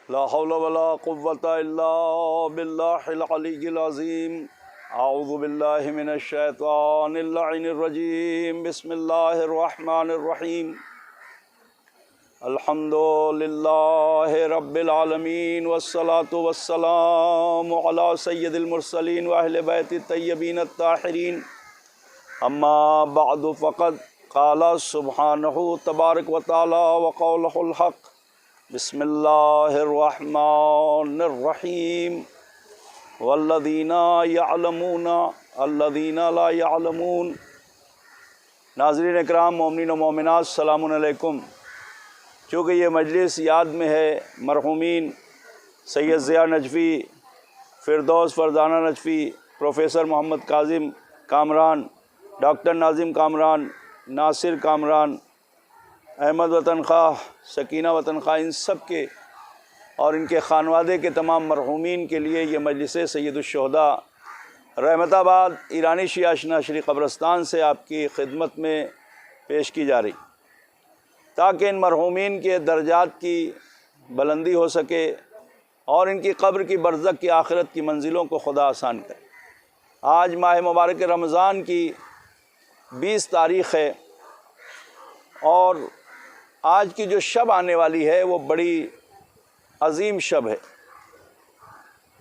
لا حول ولا قوة الا باللہ العلی العظیم۔ اعوذ باللہ من الشیطان اللعین الرجیم۔ بسم اللہ الرحمن الرحیم۔ الحمد للہ رب العالمین والصلاة والسلام علی سید المرسلین واہل بیت الطیبین الطاہرین۔ اما بعد فقد قال سبحانہ تبارک و تعالی وقولہ الحق۔ بسم اللہ الرحمن الرحیم۔ والذین یعلمون الذین لا یعلمون۔ ناظرین اکرام، مومنین و مومنات، السلام علیکم۔ چونکہ یہ مجلس یاد میں ہے مرحومین سید ضیاء نجفی، فردوس فرزانہ نجفی، پروفیسر محمد کاظم کامران، ڈاکٹر ناظم کامران، ناصر کامران، احمد وطن خواہ، سکینہ وطن خواہ، ان سب کے اور ان کے خانوادے کے تمام مرحومین کے لیے یہ مجلس سید الشہداء رحمت آباد ایرانی شیعہ اشنا شری قبرستان سے آپ کی خدمت میں پیش کی جا رہی، تاکہ ان مرحومین کے درجات کی بلندی ہو سکے اور ان کی قبر کی برزخ کی آخرت کی منزلوں کو خدا آسان کرے۔ آج ماہ مبارک رمضان کی 20 تاریخ ہے، اور آج کی جو شب آنے والی ہے وہ بڑی عظیم شب ہے۔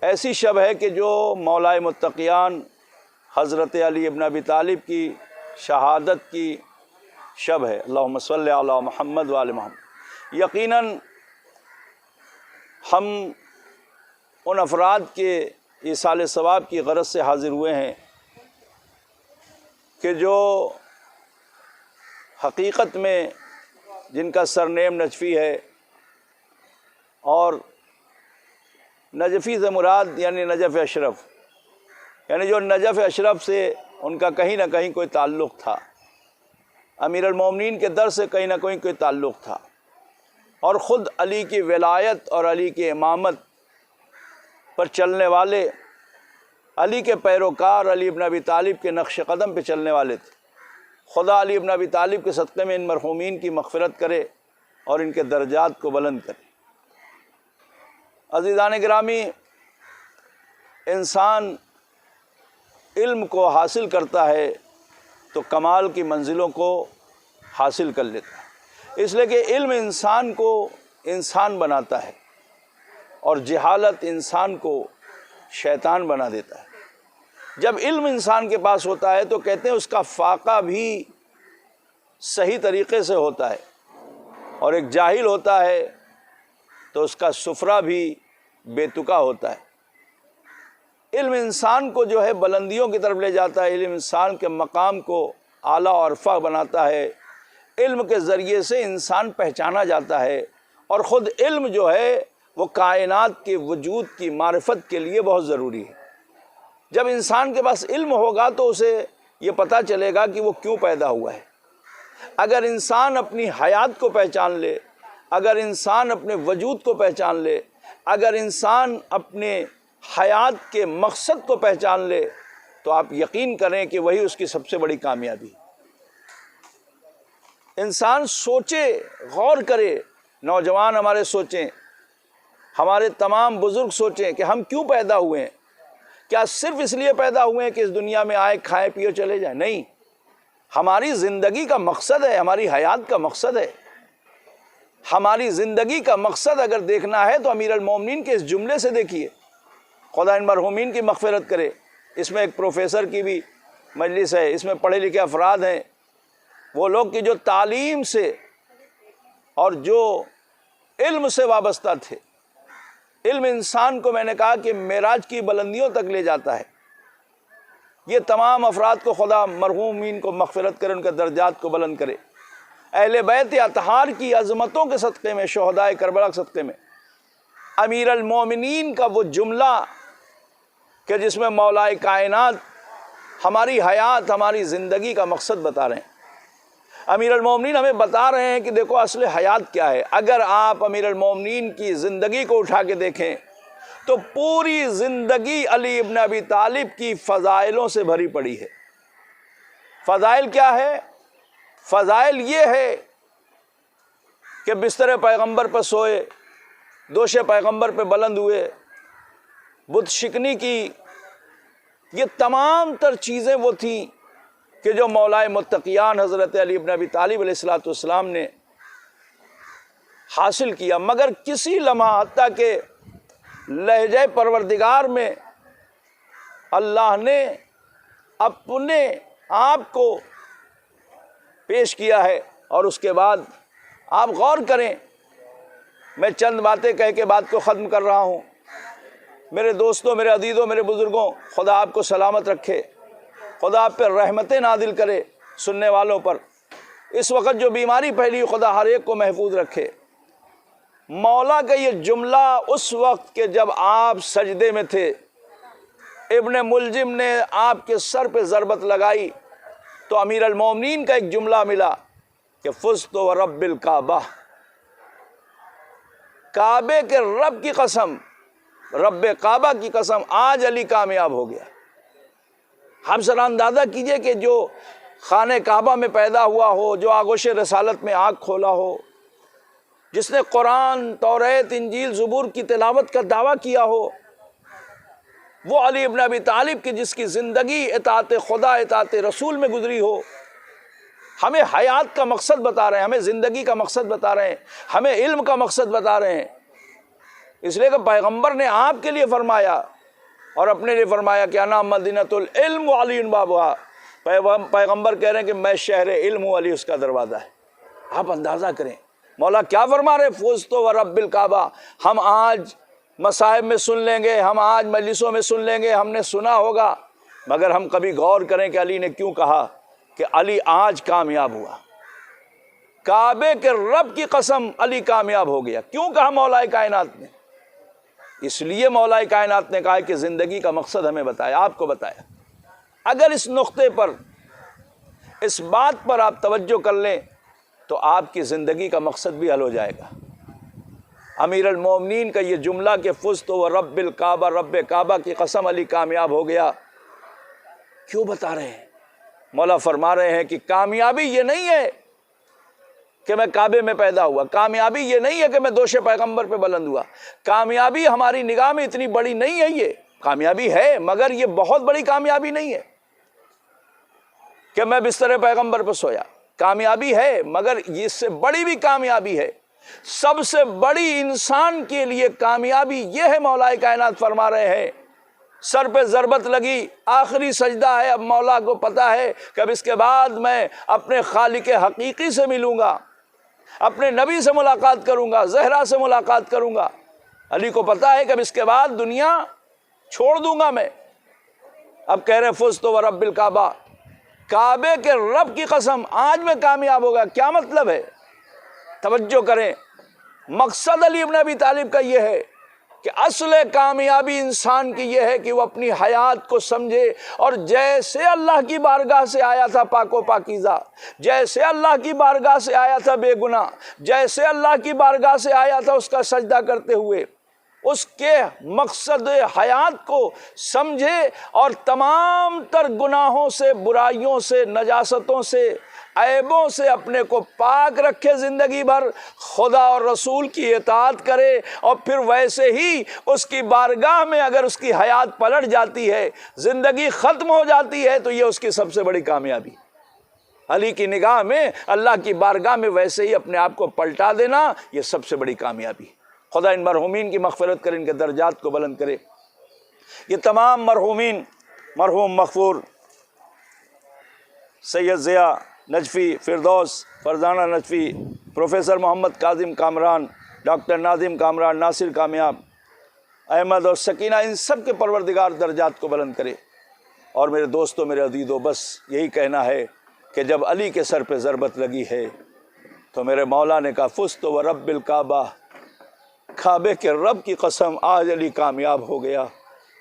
ایسی شب ہے کہ جو مولائے متقیان حضرت علی ابن ابی طالب کی شہادت کی شب ہے۔ اللہم صلی علی محمد و آل محمد۔ یقیناً ہم ان افراد کے ایصال ثواب کی غرض سے حاضر ہوئے ہیں کہ جو حقیقت میں جن کا سرنیم نجفی ہے، اور نجفی سے مراد یعنی نجف اشرف، یعنی جو نجف اشرف سے ان کا کہیں نہ کہیں کوئی تعلق تھا، امیر المومنین کے در سے کہیں نہ کہیں کوئی تعلق تھا، اور خود علی کی ولایت اور علی کی امامت پر چلنے والے، علی کے پیروکار، علی ابن ابی طالب کے نقش قدم پہ چلنے والے تھے۔ خدا علی ابن ابی طالب کے صدقے میں ان مرحومین کی مغفرت کرے اور ان کے درجات کو بلند کرے۔ عزیزان گرامی، انسان علم کو حاصل کرتا ہے تو کمال کی منزلوں کو حاصل کر لیتا ہے، اس لیے کہ علم انسان کو انسان بناتا ہے اور جہالت انسان کو شیطان بنا دیتا ہے۔ جب علم انسان کے پاس ہوتا ہے تو کہتے ہیں اس کا فاقہ بھی صحیح طریقے سے ہوتا ہے، اور ایک جاہل ہوتا ہے تو اس کا سفرہ بھی بے تکا ہوتا ہے۔ علم انسان کو جو ہے بلندیوں کی طرف لے جاتا ہے، علم انسان کے مقام کو اعلیٰ اور ارفع بناتا ہے۔ علم کے ذریعے سے انسان پہچانا جاتا ہے، اور خود علم جو ہے وہ کائنات کے وجود کی معرفت کے لیے بہت ضروری ہے۔ جب انسان کے پاس علم ہوگا تو اسے یہ پتہ چلے گا کہ وہ کیوں پیدا ہوا ہے۔ اگر انسان اپنی حیات کو پہچان لے، اگر انسان اپنے وجود کو پہچان لے، اگر انسان اپنے حیات کے مقصد کو پہچان لے، تو آپ یقین کریں کہ وہی اس کی سب سے بڑی کامیابی ہے۔ انسان سوچے، غور کرے، نوجوان ہمارے سوچیں، ہمارے تمام بزرگ سوچیں کہ ہم کیوں پیدا ہوئے ہیں۔ کیا صرف اس لیے پیدا ہوئے ہیں کہ اس دنیا میں آئے، کھائے پیے چلے جائیں؟ نہیں، ہماری زندگی کا مقصد ہے، ہماری حیات کا مقصد ہے۔ ہماری زندگی کا مقصد اگر دیکھنا ہے تو امیر المومنین کے اس جملے سے دیکھیے، خدا ان مرحومین کی مغفرت کرے۔ اس میں ایک پروفیسر کی بھی مجلس ہے، اس میں پڑھے لکھے افراد ہیں، وہ لوگ کی جو تعلیم سے اور جو علم سے وابستہ تھے۔ علم انسان کو، میں نے کہا کہ معراج کی بلندیوں تک لے جاتا ہے۔ یہ تمام افراد کو خدا مرحومین کو مغفرت کرے، ان کے درجات کو بلند کرے۔ اہل بیت اطہار کی عظمتوں کے صدقے میں، شہداء کربلا کے صدقے میں، امیر المومنین کا وہ جملہ کہ جس میں مولا کائنات ہماری حیات، ہماری زندگی کا مقصد بتا رہے ہیں۔ امیر المومنین ہمیں بتا رہے ہیں کہ دیکھو اصل حیات کیا ہے۔ اگر آپ امیر المومنین کی زندگی کو اٹھا کے دیکھیں تو پوری زندگی علی ابن ابی طالب کی فضائلوں سے بھری پڑی ہے۔ فضائل کیا ہے؟ فضائل یہ ہے کہ بستر پیغمبر پر سوئے، دوش پیغمبر پہ بلند ہوئے، بت شکنی کی، یہ تمام تر چیزیں وہ تھیں کہ جو مولائے متقیان حضرت علی بن ابی طالب علیہ السلام نے حاصل کیا، مگر کسی لمحہ حتیٰ کہ لہجہ پروردگار میں اللہ نے اپنے آپ کو پیش کیا ہے۔ اور اس کے بعد آپ غور کریں، میں چند باتیں کہہ کے بات کو ختم کر رہا ہوں۔ میرے دوستوں، میرے عزیزوں، میرے بزرگوں، خدا آپ کو سلامت رکھے، خدا آپ پر رحمتیں نازل کرے، سننے والوں پر اس وقت جو بیماری پھیلی خدا ہر ایک کو محفوظ رکھے۔ مولا کا یہ جملہ اس وقت کہ جب آپ سجدے میں تھے، ابن ملجم نے آپ کے سر پہ ضربت لگائی تو امیر المومنین کا ایک جملہ ملا کہ فزت ورب الکعبہ، کعبے کے رب کی قسم، رب کعبہ کی قسم، آج علی کامیاب ہو گیا۔ ہم ذرا اندازہ کیجئے کہ جو خانہ کعبہ میں پیدا ہوا ہو، جو آغوش رسالت میں آنکھ کھولا ہو، جس نے قرآن، توریت، انجیل، زبور کی تلاوت کا دعویٰ کیا ہو، وہ علی ابن ابی طالب کی جس کی زندگی اطاعت خدا، اطاعت رسول میں گزری ہو، ہمیں حیات کا مقصد بتا رہے ہیں، ہمیں زندگی کا مقصد بتا رہے ہیں، ہمیں علم کا مقصد بتا رہے ہیں۔ اس لیے کہ پیغمبر نے آپ کے لیے فرمایا اور اپنے لیے فرمایا کہ انا مدینۃ العلم وعلی بابھا، پیغمبر کہہ رہے ہیں کہ میں شہر علم ہوں، علی اس کا دروازہ ہے۔ آپ اندازہ کریں مولا کیا فرما رہے، فزت ورب الکعبہ۔ ہم آج مصائب میں سن لیں گے، ہم آج مجلسوں میں سن لیں گے، ہم نے سنا ہوگا، مگر ہم کبھی غور کریں کہ علی نے کیوں کہا کہ علی آج کامیاب ہوا، کعبے کے رب کی قسم علی کامیاب ہو گیا۔ کیوں کہا مولا کائنات نے؟ اس لیے مولا کائنات نے کہا کہ زندگی کا مقصد ہمیں بتایا، آپ کو بتایا۔ اگر اس نقطے پر، اس بات پر آپ توجہ کر لیں تو آپ کی زندگی کا مقصد بھی حل ہو جائے گا۔ امیر المومنین کا یہ جملہ کہ فزت ورب الکعبہ، رب کعبہ کی قسم علی کامیاب ہو گیا، کیوں بتا رہے ہیں؟ مولا فرما رہے ہیں کہ کامیابی یہ نہیں ہے کہ میں کعبے میں پیدا ہوا، کامیابی یہ نہیں ہے کہ میں دوش پیغمبر پہ بلند ہوا، کامیابی ہماری نگاہ میں اتنی بڑی نہیں ہے، یہ کامیابی ہے مگر یہ بہت بڑی کامیابی نہیں ہے کہ میں بستر پیغمبر پہ سویا، کامیابی ہے مگر اس سے بڑی بھی کامیابی ہے۔ سب سے بڑی انسان کے لیے کامیابی یہ ہے، مولا کائنات فرما رہے ہیں، سر پہ ضربت لگی، آخری سجدہ ہے، اب مولا کو پتا ہے کہ اب اس کے بعد میں اپنے خالق حقیقی سے ملوں گا، اپنے نبی سے ملاقات کروں گا، زہرا سے ملاقات کروں گا۔ علی کو پتا ہے کہ اب اس کے بعد دنیا چھوڑ دوں گا میں۔ اب کہہ رہے فزت ورب الکعبہ، کعبے کے رب کی قسم آج میں کامیاب ہو گیا۔ کیا مطلب ہے؟ توجہ کریں، مقصد علی ابن ابی طالب کا یہ ہے کہ اصل کامیابی انسان کی یہ ہے کہ وہ اپنی حیات کو سمجھے، اور جیسے اللہ کی بارگاہ سے آیا تھا پاک و پاکیزہ، جیسے اللہ کی بارگاہ سے آیا تھا بے گناہ، جیسے اللہ کی بارگاہ سے آیا تھا اس کا سجدہ کرتے ہوئے، اس کے مقصد حیات کو سمجھے اور تمام تر گناہوں سے، برائیوں سے، نجاستوں سے، عیبوں سے اپنے کو پاک رکھے، زندگی بھر خدا اور رسول کی اطاعت کرے، اور پھر ویسے ہی اس کی بارگاہ میں اگر اس کی حیات پلٹ جاتی ہے، زندگی ختم ہو جاتی ہے، تو یہ اس کی سب سے بڑی کامیابی۔ علی کی نگاہ میں اللہ کی بارگاہ میں ویسے ہی اپنے آپ کو پلٹا دینا، یہ سب سے بڑی کامیابی۔ خدا ان مرحومین کی مغفرت کرے، ان کے درجات کو بلند کرے۔ یہ تمام مرحومین، مرحوم مغفور سید ضیاء نجفی، فردوس فرزانہ نجفی، پروفیسر محمد کاظم کامران، ڈاکٹر ناظم کامران، ناصر کامیاب، احمد اور سکینہ، ان سب کے پروردگار درجات کو بلند کرے۔ اور میرے دوستوں، میرے عزیزوں، بس یہی کہنا ہے کہ جب علی کے سر پہ ضربت لگی ہے تو میرے مولا نے کہا فزت ورب الکعبہ، کعبے کے رب کی قسم آج علی کامیاب ہو گیا۔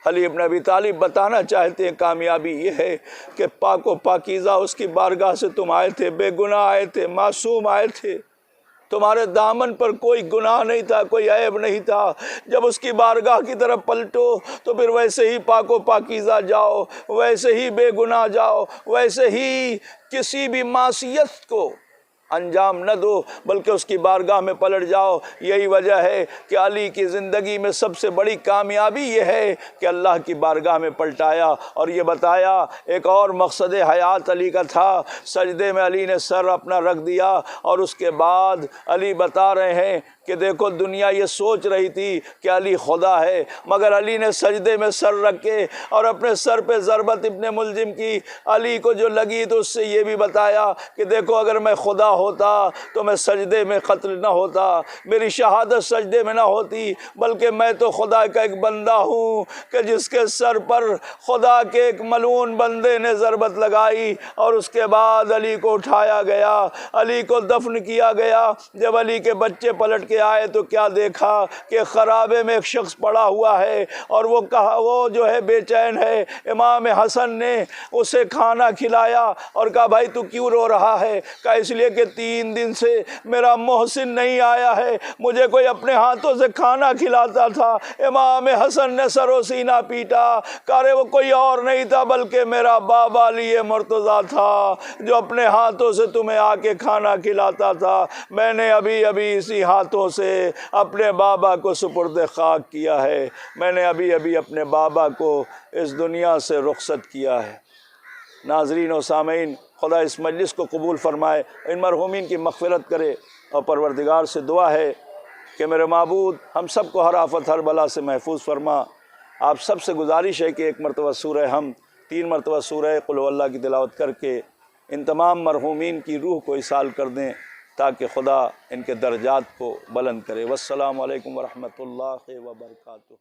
علی ابن ابی طالب بتانا چاہتے ہیں کامیابی یہ ہے کہ پاک و پاکیزہ اس کی بارگاہ سے تم آئے تھے، بے گناہ آئے تھے، معصوم آئے تھے، تمہارے دامن پر کوئی گناہ نہیں تھا، کوئی عیب نہیں تھا۔ جب اس کی بارگاہ کی طرف پلٹو تو پھر ویسے ہی پاک و پاکیزہ جاؤ، ویسے ہی بے گناہ جاؤ، ویسے ہی کسی بھی معصیت کو انجام نہ دو بلکہ اس کی بارگاہ میں پلٹ جاؤ۔ یہی وجہ ہے کہ علی کی زندگی میں سب سے بڑی کامیابی یہ ہے کہ اللہ کی بارگاہ میں پلٹایا۔ اور یہ بتایا ایک اور مقصد حیات علی کا تھا، سجدے میں علی نے سر اپنا رکھ دیا، اور اس کے بعد علی بتا رہے ہیں کہ دیکھو دنیا یہ سوچ رہی تھی کہ علی خدا ہے، مگر علی نے سجدے میں سر رکھ کے اور اپنے سر پہ ضربت ابن ملجم کی علی کو جو لگی تو اس سے یہ بھی بتایا کہ دیکھو اگر میں خدا ہوتا تو میں سجدے میں قتل نہ ہوتا، میری شہادت سجدے میں نہ ہوتی، بلکہ میں تو خدا کا ایک بندہ ہوں کہ جس کے سر پر خدا کے ایک ملعون بندے نے ضربت لگائی، اور اس کے بعد علی کو اٹھایا گیا، علی کو دفن کیا گیا۔ جب علی کے بچے پلٹ کے آئے تو کیا دیکھا کہ خرابے میں ایک شخص پڑا ہوا ہے، اور وہ جو ہے بے چین ہے۔ امام حسن نے اسے کھانا کھلایا اور کہا بھائی تو کیوں رو رہا ہے؟ کہا اس لیے کہ 3 دن سے میرا محسن نہیں آیا ہے، مجھے کوئی اپنے ہاتھوں سے کھانا کھلاتا تھا۔ امام حسن نے سر و سینہ پیٹا، کہا وہ کوئی اور نہیں تھا بلکہ میرا بابا علی مرتضیٰ تھا جو اپنے ہاتھوں سے تمہیں آ کے کھانا کھلاتا تھا۔ میں نے ابھی اسی ہاتھوں سے اپنے بابا کو سپرد خاک کیا ہے، میں نے ابھی اپنے بابا کو اس دنیا سے رخصت کیا ہے۔ ناظرین و سامعین، خدا اس مجلس کو قبول فرمائے، ان مرحومین کی مغفرت کرے، اور پروردگار سے دعا ہے کہ میرے معبود ہم سب کو ہر آفت ہر بلا سے محفوظ فرما۔ آپ سب سے گزارش ہے کہ 1 مرتبہ سورہ حمد، 3 مرتبہ سورہ قل هو اللہ کی تلاوت کر کے ان تمام مرحومین کی روح کو ایصال کر دیں تاکہ خدا ان کے درجات کو بلند کرے۔ والسلام علیکم ورحمۃ اللہ وبرکاتہ۔